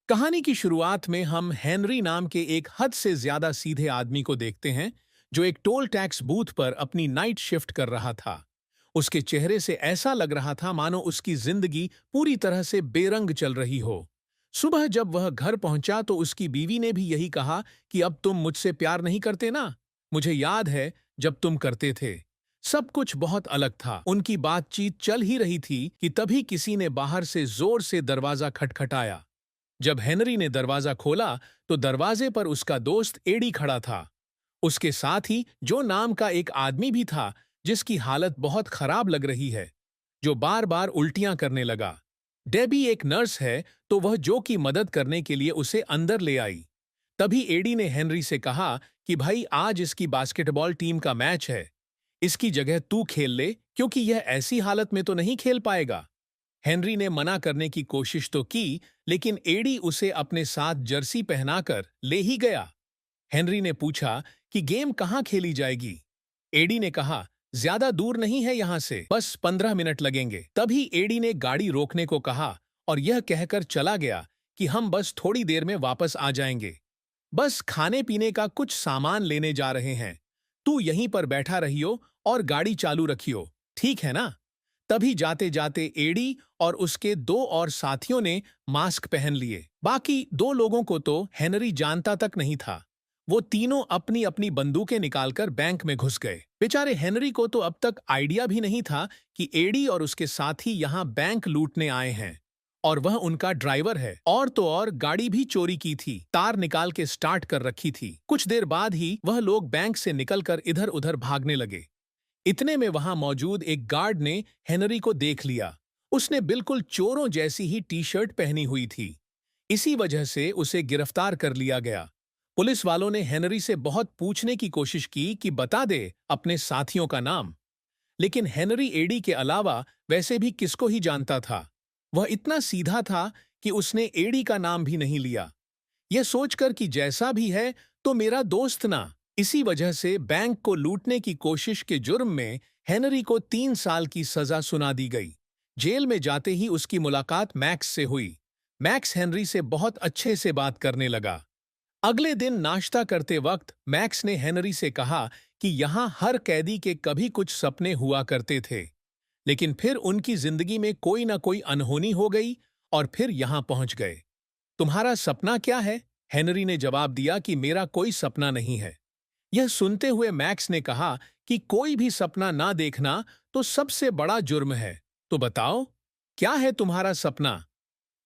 कहानी की शुरुआत में हम हेनरी नाम के एक हद से ज्यादा सीधे आदमी को देखते हैं जो एक टोल टैक्स बूथ पर अपनी नाइट शिफ्ट कर रहा था। उसके चेहरे से ऐसा लग रहा था मानो उसकी जिंदगी पूरी तरह से बेरंग चल रही हो। सुबह जब वह घर पहुंचा तो उसकी बीवी ने भी यही कहा कि अब तुम मुझसे प्यार नहीं करते ना। मुझे याद है जब तुम करते थे। सब कुछ बहुत अलग था। उनकी बातचीत चल ही रही थी कि तभी किसी ने बाहर से जोर से दरवाजा खटखटाया। जब हेनरी ने दरवाजा खोला तो दरवाजे पर उसका दोस्त एडी खड़ा था। उसके साथ ही जो नाम का एक आदमी भी था जिसकी हालत बहुत खराब लग रही है, जो बार बार उल्टियां करने लगा। डेबी एक नर्स है तो वह जो की मदद करने के लिए उसे अंदर ले आई। तभी एडी ने हेनरी से कहा कि भाई आज इसकी बास्केटबॉल टीम का मैच है। इसकी जगह तू खेल ले क्योंकि यह ऐसी हालत में तो नहीं खेल पाएगा। हेनरी ने मना करने की कोशिश तो की, लेकिन एडी उसे अपने साथ जर्सी पहनाकर ले ही गया। हेनरी ने पूछा कि गेम कहाँ खेली जाएगी। एडी ने कहा, ज्यादा दूर नहीं है यहां से, बस 15 मिनट लगेंगे। तभी एडी ने गाड़ी रोकने को कहा और यह कहकर चला गया कि हम बस थोड़ी देर में वापस आ जाएंगे। बस खाने पीने का कुछ सामान लेने जा रहे हैं। तू यहीं पर बैठा रहियो और गाड़ी चालू रखियो, ठीक है ना। तभी जाते जाते एडी और उसके दो और साथियों ने मास्क पहन लिए। बाकी दो लोगों को तो हेनरी जानता तक नहीं था। वो तीनों अपनी अपनी बंदूकें निकालकर बैंक में घुस गए। बेचारे हेनरी को तो अब तक आइडिया भी नहीं था कि एडी और उसके साथी यहां बैंक लूटने आए हैं और वह उनका ड्राइवर है। और तो और गाड़ी भी चोरी की थी, तार निकाल के स्टार्ट कर रखी थी। कुछ देर बाद ही वह लोग बैंक से निकलकर इधर उधर भागने लगे। इतने में वहां मौजूद एक गार्ड ने हेनरी को देख लिया। उसने बिल्कुल चोरों जैसी ही टी शर्ट पहनी हुई थी। इसी वजह से उसे गिरफ्तार कर लिया गया। पुलिस वालों ने हेनरी से बहुत पूछने की कोशिश की कि बता दे अपने साथियों का नाम। लेकिन हेनरी एडी के अलावा वैसे भी किसको ही जानता था। वह इतना सीधा था कि उसने एडी का नाम भी नहीं लिया, यह सोचकर कि जैसा भी है तो मेरा दोस्त ना। इसी वजह से बैंक को लूटने की कोशिश के जुर्म में हेनरी को 3 साल की सजा सुना दी गई। जेल में जाते ही उसकी मुलाकात मैक्स से हुई। मैक्स हेनरी से बहुत अच्छे से बात करने लगा। अगले दिन नाश्ता करते वक्त मैक्स ने हेनरी से कहा कि यहाँ हर कैदी के कभी कुछ सपने हुआ करते थे, लेकिन फिर उनकी जिंदगी में कोई ना कोई अनहोनी हो गई और फिर यहाँ पहुंच गए। तुम्हारा सपना क्या है? हेनरी ने जवाब दिया कि मेरा कोई सपना नहीं है। यह सुनते हुए मैक्स ने कहा कि कोई भी सपना ना देखना तो सबसे बड़ा जुर्म है। तो बताओ, क्या है तुम्हारा सपना?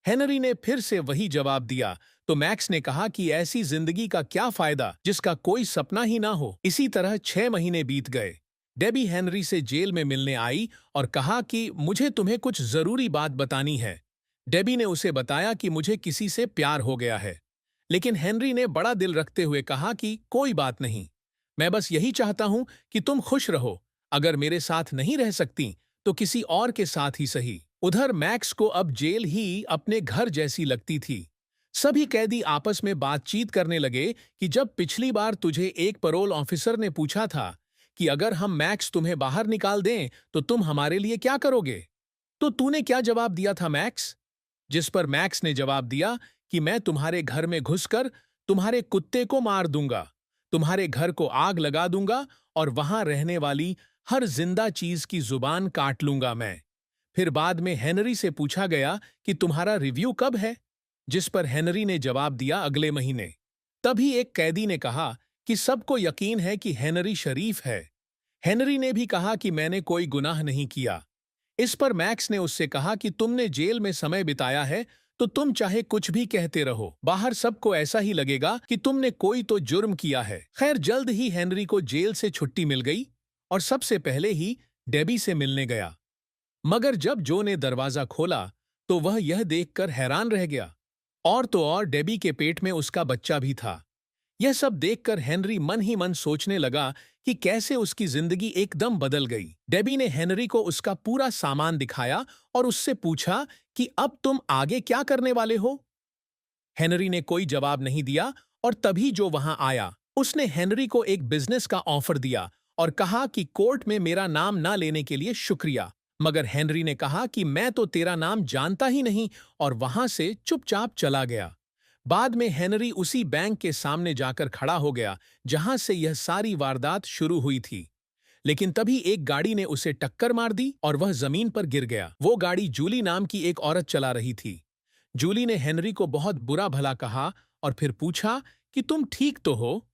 हेनरी ने फिर से वही जवाब दिया। तो मैक्स ने कहा कि ऐसी जिंदगी का क्या फायदा जिसका कोई सपना ही ना हो। इसी तरह 6 महीने बीत गए। डेबी हेनरी से जेल में मिलने आई और कहा कि मुझे तुम्हें कुछ जरूरी बात बतानी है। डेबी ने उसे बताया कि मुझे किसी से प्यार हो गया है। लेकिन हेनरी ने बड़ा दिल रखते हुए कहा कि कोई बात नहीं, मैं बस यही चाहता हूं कि तुम खुश रहो। अगर मेरे साथ नहीं रह सकती तो किसी और के साथ ही सही। उधर मैक्स को अब जेल ही अपने घर जैसी लगती थी। सभी कैदी आपस में बातचीत करने लगे कि जब पिछली बार तुझे एक पैरोल ऑफिसर ने पूछा था कि अगर हम मैक्स तुम्हें बाहर निकाल दें तो तुम हमारे लिए क्या करोगे, तो तूने क्या जवाब दिया था मैक्स? जिस पर मैक्स ने जवाब दिया कि मैं तुम्हारे घर में घुसकर तुम्हारे कुत्ते को मार दूंगा, तुम्हारे घर को आग लगा दूंगा और वहां रहने वाली हर जिंदा चीज की जुबान काट लूंगा मैं। फिर बाद में हेनरी से पूछा गया कि तुम्हारा रिव्यू कब है, जिस पर हेनरी ने जवाब दिया अगले महीने। तभी एक कैदी ने कहा कि सबको यकीन है कि हेनरी शरीफ है। हेनरी ने भी कहा कि मैंने कोई गुनाह नहीं किया। इस पर मैक्स ने उससे कहा कि तुमने जेल में समय बिताया है तो तुम चाहे कुछ भी कहते रहो, बाहर सबको ऐसा ही लगेगा कि तुमने कोई तो जुर्म किया है। खैर जल्द ही हेनरी को जेल से छुट्टी मिल गई और सबसे पहले ही डेबी से मिलने गया। मगर जब जो ने दरवाजा खोला तो वह यह देखकर हैरान रह गया। और तो और डेबी के पेट में उसका बच्चा भी था। यह सब देखकर हेनरी मन ही मन सोचने लगा कि कैसे उसकी जिंदगी एकदम बदल गई। डेबी ने हेनरी को उसका पूरा सामान दिखाया और उससे पूछा कि अब तुम आगे क्या करने वाले हो। हेनरी ने कोई जवाब नहीं दिया और तभी जो वहां आया उसने हेनरी को एक बिजनेस का ऑफर दिया और कहा कि कोर्ट में मेरा नाम ना लेने के लिए शुक्रिया। मगर हेनरी ने कहा कि मैं तो तेरा नाम जानता ही नहीं और वहां से चुपचाप चला गया। बाद में हेनरी उसी बैंक के सामने जाकर खड़ा हो गया जहां से यह सारी वारदात शुरू हुई थी। लेकिन तभी एक गाड़ी ने उसे टक्कर मार दी और वह जमीन पर गिर गया। वो गाड़ी जूली नाम की एक औरत चला रही थी। जूली ने हेनरी को बहुत बुरा भला कहा और फिर पूछा कि तुम ठीक तो हो।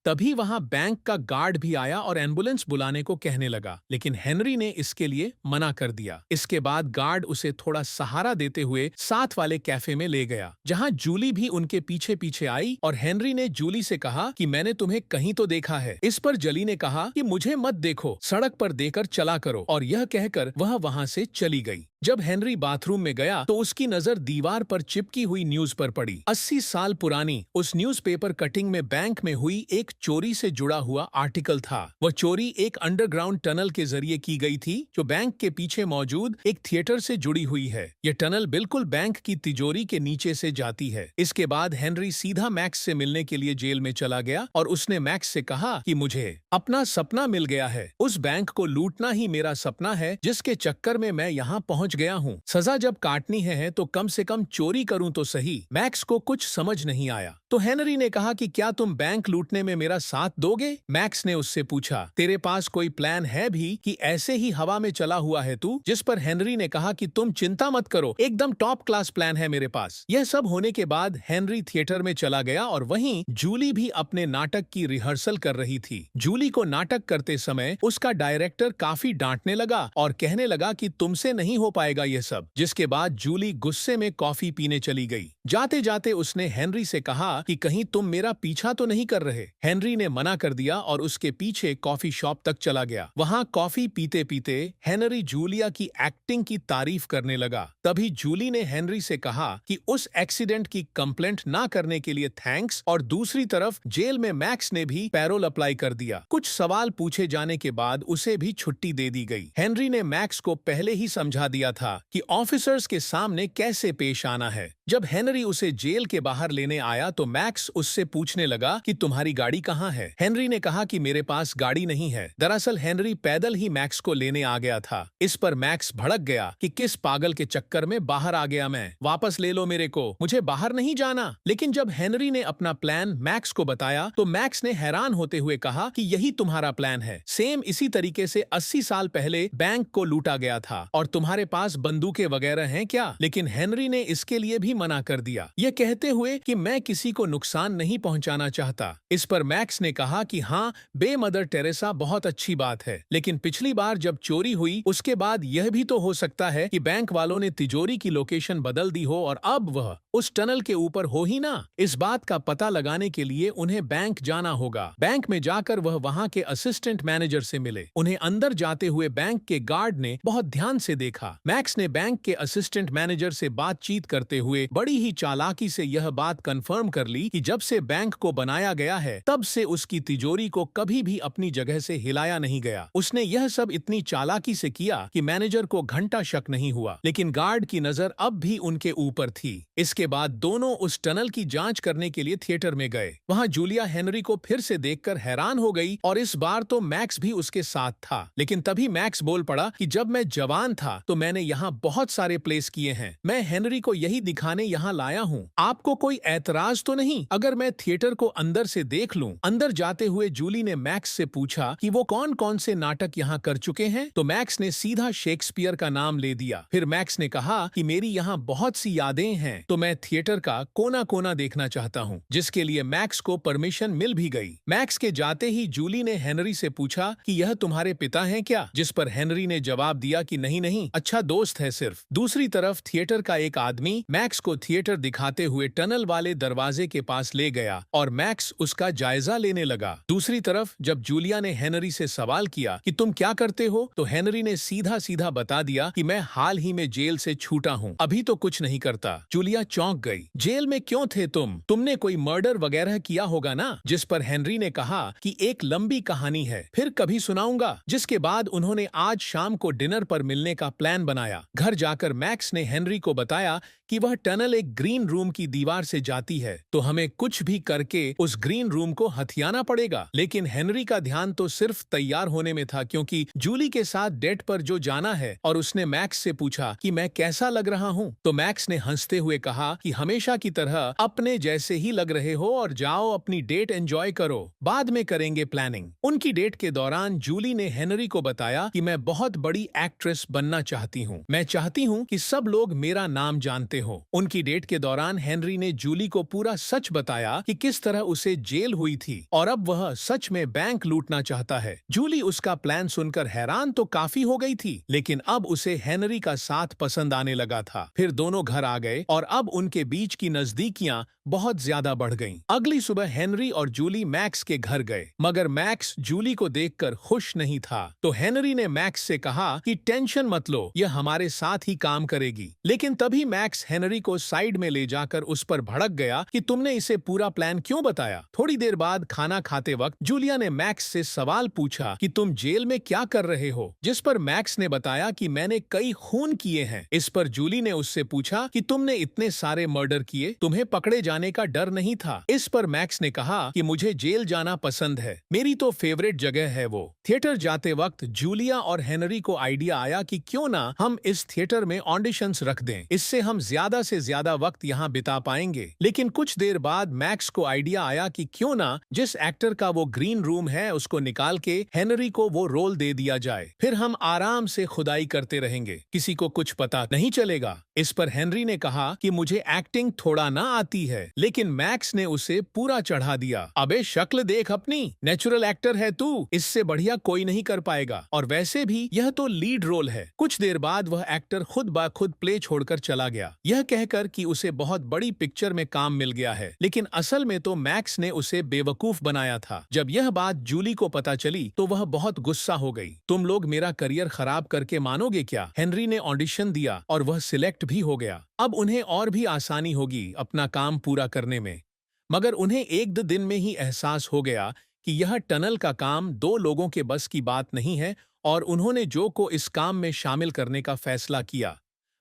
तभी वहां बैंक का गार्ड भी आया और एम्बुलेंस बुलाने को कहने लगा, लेकिन हेनरी ने इसके लिए मना कर दिया। इसके बाद गार्ड उसे थोड़ा सहारा देते हुए साथ वाले कैफे में ले गया, जहां जूली भी उनके पीछे पीछे आई और हेनरी ने जूली से कहा कि मैंने तुम्हें कहीं तो देखा है। इस पर जली ने कहा कि मुझे मत देखो, सड़क पर देकर चला करो, और यह कहकर वह वहां से चली गई। जब हेनरी बाथरूम में गया तो उसकी नजर दीवार पर चिपकी हुई न्यूज पर पड़ी। 80 साल पुरानी उस न्यूज़पेपर कटिंग में बैंक में हुई एक चोरी से जुड़ा हुआ आर्टिकल था। वह चोरी एक अंडरग्राउंड टनल के जरिए की गई थी जो बैंक के पीछे मौजूद एक थिएटर से जुड़ी हुई है। यह टनल बिल्कुल बैंक की तिजोरी के नीचे से जाती है। इसके बाद हेनरी सीधा मैक्स से मिलने के लिए जेल में चला गया और उसने मैक्स से कहा कि मुझे अपना सपना मिल गया है। उस बैंक को लूटना ही मेरा सपना है जिसके चक्कर में मैं यहाँ पहुंच गया हूँ। सजा जब काटनी है तो कम से कम चोरी करूं तो सही। मैक्स को कुछ समझ नहीं आया तो हेनरी ने कहा कि क्या तुम बैंक लूटने में मेरा साथ दोगे? मैक्स ने उससे पूछा, तेरे पास कोई प्लान है भी कि ऐसे ही हवा में चला हुआ है तू? जिस पर हेनरी ने कहा कि तुम चिंता मत करो, एकदम टॉप क्लास प्लान है मेरे पास। यह सब होने के बाद हेनरी थिएटर में चला गया और वहीं जूली भी अपने नाटक की रिहर्सल कर रही थी। जूली को नाटक करते समय उसका डायरेक्टर काफी डांटने लगा और कहने लगा कि तुमसे नहीं हो पाएगा यह सब, जिसके बाद जूली गुस्से में कॉफी पीने चली गई। जाते जाते उसने हेनरी से कहा कि कहीं तुम मेरा पीछा तो नहीं कर रहे। हेनरी ने मना कर दिया और उसके पीछे कॉफी शॉप तक चला गया। वहां कॉफी पीते पीते हेनरी जूलिया की एक्टिंग की तारीफ करने लगा। तभी जूली ने हेनरी से कहा कि उस एक्सीडेंट की कंप्लेंट ना करने के लिए थैंक्स, और दूसरी तरफ जेल में मैक्स ने भी पैरोल अप्लाई कर दिया। कुछ सवाल पूछे जाने के बाद उसे भी छुट्टी दे दी गई। हेनरी ने मैक्स को पहले ही समझा दिया था कि ऑफिसर्स के सामने कैसे पेश आना है। जब हेनरी उसे जेल के बाहर लेने आया तो मैक्स उससे पूछने लगा कि तुम्हारी गाड़ी कहाँ है? हेनरी ने कहा कि मेरे पास गाड़ी नहीं है। दरअसल हेनरी पैदल ही मैक्स को लेने आ गया था। इस पर मैक्स भड़क गया कि किस पागल के चक्कर में बाहर आ गया मैं, वापस ले लो मेरे को, मुझे बाहर नहीं जाना। लेकिन जब हेनरी ने अपना प्लान मैक्स को बताया तो मैक्स ने हैरान होते हुए कहा कि यही तुम्हारा प्लान है। सेम इसी तरीके से 80 साल पहले बैंक को लूटा गया था और तुम्हारे पास बंदूकें वगैरह हैं क्या? लेकिन हेनरी ने इसके लिए भी मना कर दिया, यह कहते हुए कि मैं किसी को नुकसान नहीं पहुंचाना चाहता। इस पर मैक्स ने कहा कि हाँ, बे मदर टेरेसा बहुत अच्छी बात है, लेकिन पिछली बार जब चोरी हुई उसके बाद यह भी तो हो सकता है कि बैंक वालों ने तिजोरी की लोकेशन बदल दी हो और अब वह उस टनल के ऊपर हो ही ना। इस बात का पता लगाने के लिए उन्हें बैंक जाना होगा। बैंक में जाकर वह वहां के असिस्टेंट मैनेजर से मिले। उन्हें अंदर जाते हुए बैंक के गार्ड ने बहुत ध्यान से देखा। मैक्स ने बैंक के असिस्टेंट मैनेजर से बातचीत करते हुए बड़ी ही चालाकी से यह बात कंफर्म कर ली कि जब से बैंक को बनाया गया है तब से उसकी तिजोरी को कभी भी अपनी जगह से हिलाया नहीं गया। उसने यह सब इतनी चालाकी से किया कि मैनेजर को घंटा शक नहीं हुआ, लेकिन गार्ड की नजर अब भी उनके ऊपर थी। इसके बाद दोनों उस टनल की जांच करने के लिए थिएटर में गए। वहां जूलिया हेनरी को फिर से देखकर हैरान हो गई और इस बार तो मैक्स भी उसके साथ था। लेकिन तभी मैक्स बोल पड़ा कि जब मैं जवान था तो मैंने यहाँ बहुत सारे प्लेस किए हैं। मैं हेनरी को यही दिखाने यहाँ लाया हूँ। आपको कोई ऐतराज तो नहीं अगर मैं थिएटर को अंदर से देख लूं? अंदर जाते हुए जूली ने मैक्स से पूछा कि वो कौन कौन से नाटक यहाँ कर चुके हैं, तो मैक्स ने सीधा शेक्सपियर का नाम ले दिया। फिर मैक्स ने कहा कि मेरी यहाँ बहुत सी यादें हैं तो मैं थिएटर का कोना कोना देखना चाहता हूँ, जिसके लिए मैक्स को परमिशन मिल भी गई। मैक्स के जाते ही जूली ने हेनरी से पूछा कि यह तुम्हारे पिता हैं क्या? जिस पर हेनरी ने जवाब दिया कि नहीं नहीं, अच्छा दोस्त है सिर्फ। दूसरी तरफ थिएटर का एक आदमी मैक्स को थिएटर दिखाते हुए टनल वाले दरवाजे के पास ले गया और मैक्स उसका जायजा लेने लगा। दूसरी तरफ जब जूलिया ने हेनरी से सवाल किया कि तुम क्या करते हो, तो हेनरी ने सीधा सीधा बता दिया कि मैं हाल ही में जेल से छूटा हूँ, अभी तो कुछ नहीं करता। जूलिया चौंक गई। जेल में क्यों थे तुमने कोई मर्डर वगैरह किया होगा ना? जिस पर हेनरी ने कहा कि एक लंबी कहानी है, फिर कभी सुनाऊंगा। जिसके बाद उन्होंने आज शाम को डिनर पर मिलने का प्लान बनाया। घर जाकर मैक्स ने हेनरी को बताया कि वह टनल एक ग्रीन रूम की दीवार से जाती है, तो हमें कुछ भी करके उस ग्रीन रूम को हथियाना पड़ेगा। लेकिन हेनरी का ध्यान तो सिर्फ तैयार होने में था, क्योंकि जूली के साथ डेट पर जो जाना है, और उसने मैक्स से पूछा कि मैं कैसा लग रहा हूँ। तो मैक्स ने हंसते हुए कहा कि हमेशा की तरह अपने जैसे ही लग रहे हो और जाओ अपनी डेट एंजॉय करो, बाद में करेंगे प्लानिंग। उनकी डेट के दौरान जूली ने हेनरी को बताया कि मैं बहुत बड़ी एक्ट्रेस बनना चाहती हूँ, मैं चाहती हूँ कि सब लोग मेरा नाम जानते हो। उनकी डेट के दौरान हेनरी ने जूली को पूरा सच बताया कि किस तरह उसे जेल हुई थी और अब वह सच में बैंक लूटना चाहता है। जूली उसका प्लान सुनकर हैरान तो काफी हो गई थी, लेकिन अब उसे हेनरी का साथ पसंद आने लगा था। फिर दोनों घर आ गए और अब उनके बीच की नजदीकियां बहुत ज्यादा बढ़ गईं। अगली सुबह हेनरी और जूली मैक्स के घर गए, मगर मैक्स जूली को देखकर खुश नहीं था। तो हेनरी ने मैक्स से कहा कि टेंशन मत लो, यह हमारे साथ ही काम करेगी। लेकिन तभी मैक्स हेनरी को साइड में ले जाकर उस पर भड़क गया कि तुमने इसे पूरा प्लान क्यों बताया। थोड़ी देर बाद खाना खाते वक्त जूलिया ने मैक्स से सवाल पूछा कि तुम जेल में क्या कर रहे हो, जिस पर मैक्स ने बताया कि मैंने कई खून किए हैं। इस पर जूली ने उससे पूछा कि तुमने इतने सारे मर्डर किए, तुम्हें पकड़े जाने का डर नहीं था। इस पर मैक्स ने कहा कि मुझे जेल जाना पसंद है, मेरी तो फेवरेट जगह है वो। थिएटर जाते वक्त जूलिया और हेनरी को आइडिया आया कि क्यों ना हम इस थिएटर में ऑडिशंस रख दें, इससे हम ज्यादा से ज्यादा वक्त यहाँ बिता पाएंगे। लेकिन कुछ देर बाद मैक्स को आइडिया आया कि क्यों ना जिस एक्टर का वो ग्रीन रूम है उसको निकाल के हेनरी को वो रोल दे दिया जाए, फिर हम आराम से खुदाई करते रहेंगे, किसी को कुछ पता नहीं चलेगा। इस पर हेनरी ने कहा कि मुझे एक्टिंग थोड़ा ना आती है, लेकिन मैक्स ने उसे पूरा चढ़ा दिया। अबे शक्ल देख अपनी, नेचुरल एक्टर है तू, इससे बढ़िया कोई नहीं कर पाएगा, और वैसे भी यह तो लीड रोल है। कुछ देर बाद वह एक्टर खुद ब खुद प्ले छोड़कर चला गया, यह कहकर कि उसे बहुत बड़ी पिक्चर में काम मिल गया है। लेकिन असल में तो मैक्स ने उसे बेवकूफ बनाया था। जब यह बात जूली को पता चली तो वह बहुत गुस्सा हो गई। तुम लोग मेरा करियर खराब करके मानोगे क्या? हेनरी ने ऑडिशन दिया और वह सिलेक्ट भी हो गया। अब उन्हें और भी आसानी होगी अपना काम पूरा करने में। मगर उन्हें एक दो दिन में ही एहसास हो गया कि यह टनल का काम दो लोगों के बस की बात नहीं है, और उन्होंने जो को इस काम में शामिल करने का फैसला किया।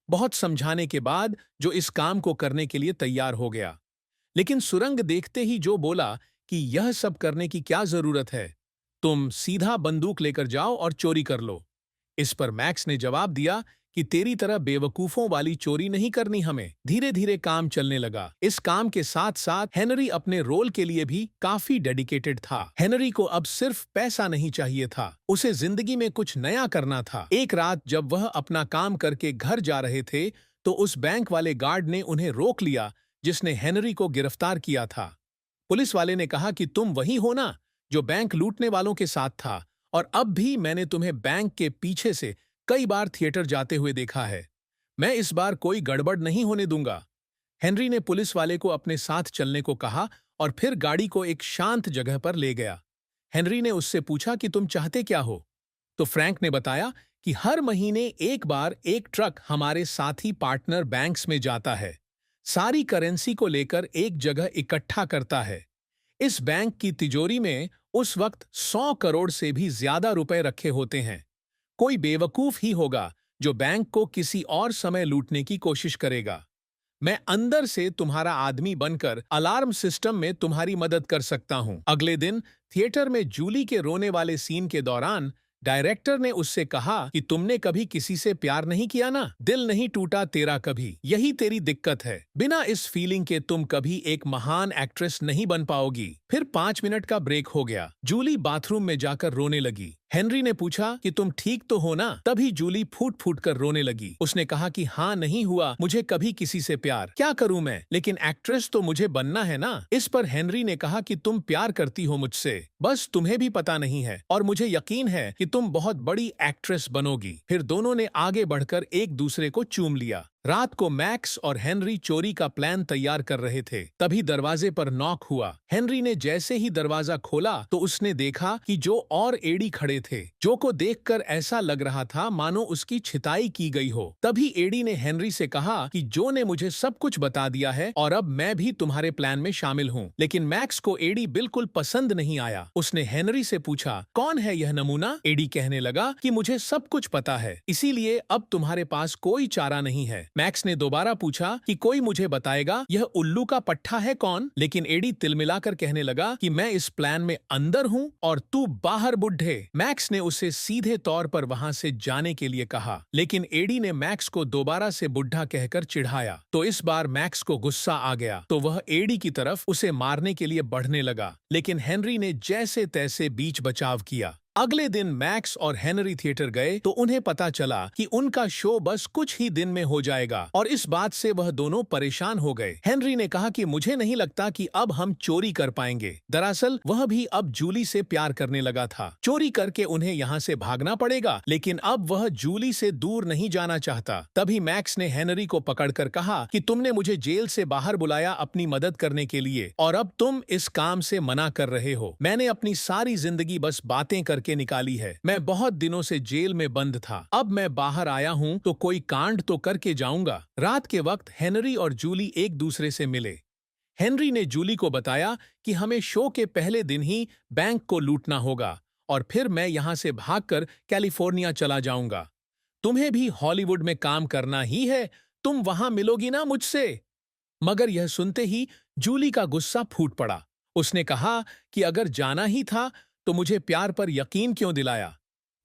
बहुत समझाने के बाद जो इस काम को करने के लिए तैयार हो गया। लेकिन सुरंग देखते ही जो बोला कि यह सब करने की क्या जरूरत है, तुम सीधा बंदूक लेकर जाओ और चोरी कर लो। इस पर मैक्स ने जवाब दिया कि तेरी तरह बेवकूफों वाली चोरी नहीं करनी हमें। धीरे धीरे काम चलने लगा। इस काम के साथ साथ हेनरी अपने रोल के लिए भी काफी डेडिकेटेड था। हेनरी को अब सिर्फ पैसा नहीं चाहिए था, उसे जिंदगी में कुछ नया करना था। एक रात जब वह अपना काम करके घर जा रहे थे तो उस बैंक वाले गार्ड ने उन्हें रोक लिया जिसने हेनरी को गिरफ्तार किया था। पुलिस वाले ने कहा कि तुम वही हो ना जो बैंक लूटने वालों के साथ था, और अब भी मैंने तुम्हें बैंक के पीछे से कई बार थिएटर जाते हुए देखा है। मैं इस बार कोई गड़बड़ नहीं होने दूंगा। हेनरी ने पुलिस वाले को अपने साथ चलने को कहा और फिर गाड़ी को एक शांत जगह पर ले गया। हेनरी ने उससे पूछा कि तुम चाहते क्या हो? तो फ्रैंक ने बताया कि हर महीने एक बार एक ट्रक हमारे साथी पार्टनर बैंक्स में जाता है, सारी करेंसी को लेकर एक जगह इकट्ठा करता है। इस बैंक की तिजोरी में उस वक्त 100 करोड़ से भी ज्यादा रुपए रखे होते हैं। कोई बेवकूफ ही होगा जो बैंक को किसी और समय लूटने की कोशिश करेगा। मैं अंदर से तुम्हारा आदमी बनकर अलार्म सिस्टम में तुम्हारी मदद कर सकता हूं। अगले दिन थिएटर में जूली के रोने वाले सीन के दौरान डायरेक्टर ने उससे कहा कि तुमने कभी किसी से प्यार नहीं किया ना, दिल नहीं टूटा तेरा कभी, यही तेरी दिक्कत है। बिना इस फीलिंग के तुम कभी एक महान एक्ट्रेस नहीं बन पाओगी। फिर 5 मिनट का ब्रेक हो गया। जूली बाथरूम में जाकर रोने लगी। हेनरी ने पूछा कि तुम ठीक तो हो ना? तभी जूली फूट फूट कर रोने लगी। उसने कहा कि हाँ, नहीं हुआ मुझे कभी किसी से प्यार, क्या करूं मैं, लेकिन एक्ट्रेस तो मुझे बनना है ना। इस पर हेनरी ने कहा कि तुम प्यार करती हो मुझसे, बस तुम्हें भी पता नहीं है, और मुझे यकीन है कि तुम बहुत बड़ी एक्ट्रेस बनोगी। फिर दोनों ने आगे बढ़कर एक दूसरे को चूम लिया। रात को मैक्स और हेनरी चोरी का प्लान तैयार कर रहे थे। तभी दरवाजे पर नॉक हुआ। हेनरी ने जैसे ही दरवाजा खोला तो उसने देखा कि जो और एडी खड़े थे। जो को देखकर ऐसा लग रहा था मानो उसकी छिताई की गई हो। तभी एडी ने हेनरी से कहा कि जो ने मुझे सब कुछ बता दिया है और अब मैं भी तुम्हारे प्लान में शामिल हूँ। लेकिन मैक्स को एडी बिल्कुल पसंद नहीं आया। उसने हेनरी से पूछा, कौन है यह नमूना? एडी कहने लगा कि मुझे सब कुछ पता है, इसीलिए अब तुम्हारे पास कोई चारा नहीं है। मैक्स ने दोबारा पूछा कि कोई मुझे बताएगा यह उल्लू का पट्टा है कौन? लेकिन एडी तिलमिलाकर कहने लगा कि मैं इस प्लान में अंदर हूँ और तू बाहर बुड्ढे। मैक्स ने उसे सीधे तौर पर वहां से जाने के लिए कहा, लेकिन एडी ने मैक्स को दोबारा से बुढ़ा कहकर चिढ़ाया। तो इस बार मैक्स को गुस्सा आ गया तो वह एडी की तरफ उसे मारने के लिए बढ़ने लगा, लेकिन हेनरी ने जैसे तैसे बीच बचाव किया। अगले दिन मैक्स और हेनरी थिएटर गए तो उन्हें पता चला कि उनका शो बस कुछ ही दिन में हो जाएगा और इस बात से वह दोनों परेशान हो गए। हेनरी ने कहा कि मुझे नहीं लगता कि अब हम चोरी कर पाएंगे। दरअसल वह भी अब जूली से प्यार करने लगा था। चोरी करके उन्हें यहाँ से भागना पड़ेगा, लेकिन अब वह जूली से दूर नहीं जाना चाहता। तभी मैक्स ने हेनरी को पकड़कर कहा कि तुमने मुझे जेल से बाहर बुलाया अपनी मदद करने के लिए और अब तुम इस काम से मना कर रहे हो। मैंने अपनी सारी जिंदगी बस बातें करके निकाली है। मैं बहुत दिनों से जेल में बंद था। अब मैं बाहर आया हूँ तो कोई कांड तो करके जाऊंगा। रात के वक्त हेनरी और जूली एक दूसरे से मिले। हेनरी ने जूली को बताया कि हमें शो के पहले दिन ही बैंक को लूटना होगा और फिर मैं यहां से भागकर कैलिफोर्निया चला जाऊंगा। तुम्हें भी हॉलीवुड में काम करना ही है, तुम वहां मिलोगी ना मुझसे? मगर यह सुनते ही जूली का गुस्सा फूट पड़ा। उसने कहा कि अगर जाना ही था तो मुझे प्यार पर यकीन क्यों दिलाया?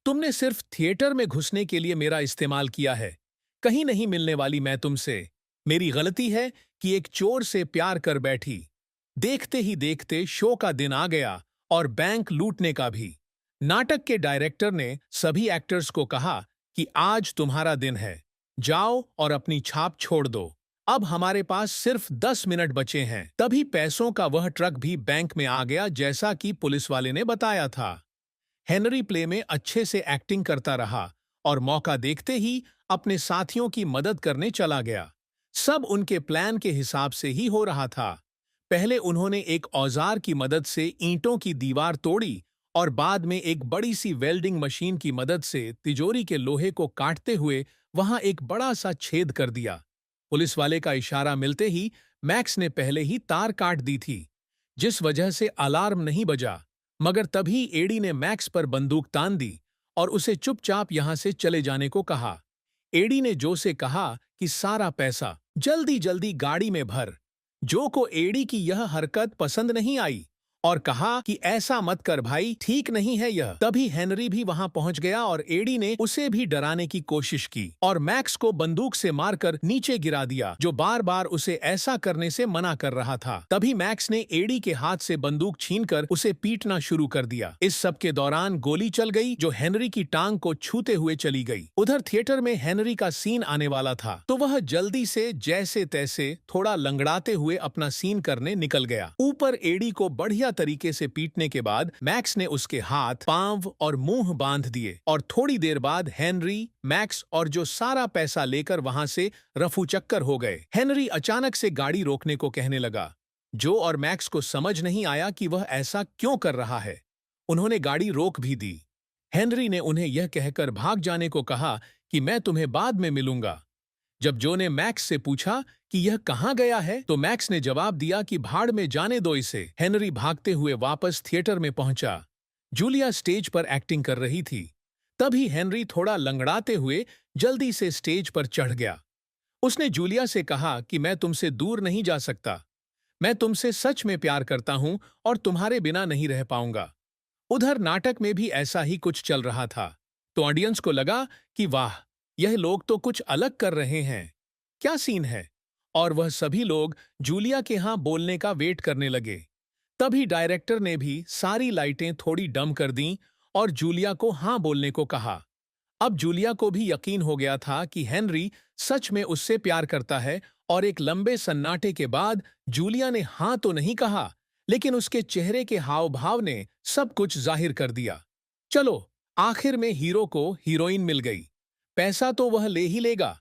तुमने सिर्फ थिएटर में घुसने के लिए मेरा इस्तेमाल किया है। कहीं नहीं मिलने वाली मैं तुमसे। मेरी गलती है कि एक चोर से प्यार कर बैठी। देखते ही देखते शो का दिन आ गया और बैंक लूटने का भी। नाटक के डायरेक्टर ने सभी एक्टर्स को कहा कि आज तुम्हारा दिन है, जाओ और अपनी छाप छोड़ दो। अब हमारे पास सिर्फ 10 मिनट बचे हैं। तभी पैसों का वह ट्रक भी बैंक में आ गया जैसा कि पुलिस वाले ने बताया था। हेनरी प्ले में अच्छे से एक्टिंग करता रहा और मौका देखते ही अपने साथियों की मदद करने चला गया। सब उनके प्लान के हिसाब से ही हो रहा था। पहले उन्होंने एक औजार की मदद से ईंटों की दीवार तोड़ी और बाद में एक बड़ी सी वेल्डिंग मशीन की मदद से तिजोरी के लोहे को काटते हुए वहां एक बड़ा सा छेद कर दिया। पुलिस वाले का इशारा मिलते ही मैक्स ने पहले ही तार काट दी थी, जिस वजह से अलार्म नहीं बजा। मगर तभी एडी ने मैक्स पर बंदूक तान दी और उसे चुपचाप यहां से चले जाने को कहा। एडी ने जो से कहा कि सारा पैसा जल्दी जल्दी गाड़ी में भर। जो को एडी की यह हरकत पसंद नहीं आई और कहा कि ऐसा मत कर भाई, ठीक नहीं है यह। तभी हेनरी भी वहां पहुंच गया और एडी ने उसे भी डराने की कोशिश की और मैक्स को बंदूक से मारकर नीचे गिरा दिया, जो बार बार उसे ऐसा करने से मना कर रहा था। तभी मैक्स ने एडी के हाथ से बंदूक छीनकर उसे पीटना शुरू कर दिया। इस सब के दौरान गोली चल गई जो हेनरी की टांग को छूते हुए चली गई। उधर थिएटर में हेनरी का सीन आने वाला था तो वह जल्दी से जैसे तैसे थोड़ा लंगड़ाते हुए अपना सीन करने निकल गया। ऊपर एडी को बढ़िया तरीके से पीटने के बाद मैक्स ने उसके हाथ, पांव और मुंह बांध दिए और थोड़ी देर बाद हेनरी, मैक्स और जो सारा पैसा लेकर वहां से रफू चक्कर हो गए। हेनरी अचानक से गाड़ी रोकने को कहने लगा। जो और मैक्स को समझ नहीं आया कि वह ऐसा क्यों कर रहा है। उन्होंने गाड़ी रोक भी दी। हेनरी ने उन्हें यह कहकर भाग जाने को कहा कि मैं तुम्हें बाद में मिलूंगा। जब जो ने मैक्स से पूछा कि यह कहाँ गया है तो मैक्स ने जवाब दिया कि भाड़ में जाने दो इसे। हेनरी भागते हुए वापस थिएटर में पहुंचा। जूलिया स्टेज पर एक्टिंग कर रही थी। तभी हेनरी थोड़ा लंगड़ाते हुए जल्दी से स्टेज पर चढ़ गया। उसने जूलिया से कहा कि मैं तुमसे दूर नहीं जा सकता। मैं तुमसे सच में प्यार करता हूं और तुम्हारे बिना नहीं रह पाऊंगा। उधर नाटक में भी ऐसा ही कुछ चल रहा था तो ऑडियंस को लगा कि वाह, यह लोग तो कुछ अलग कर रहे हैं, क्या सीन है। और वह सभी लोग जूलिया के यहाँ बोलने का वेट करने लगे। तभी डायरेक्टर ने भी सारी लाइटें थोड़ी डम कर दीं और जूलिया को हाँ बोलने को कहा। अब जूलिया को भी यकीन हो गया था कि हेनरी सच में उससे प्यार करता है और एक लंबे सन्नाटे के बाद जूलिया ने हाँ तो नहीं कहा, लेकिन उसके चेहरे के हाव भाव ने सब कुछ जाहिर कर दिया। चलो, आखिर में हीरो को हीरोइन मिल गई। पैसा तो वह ले ही लेगा,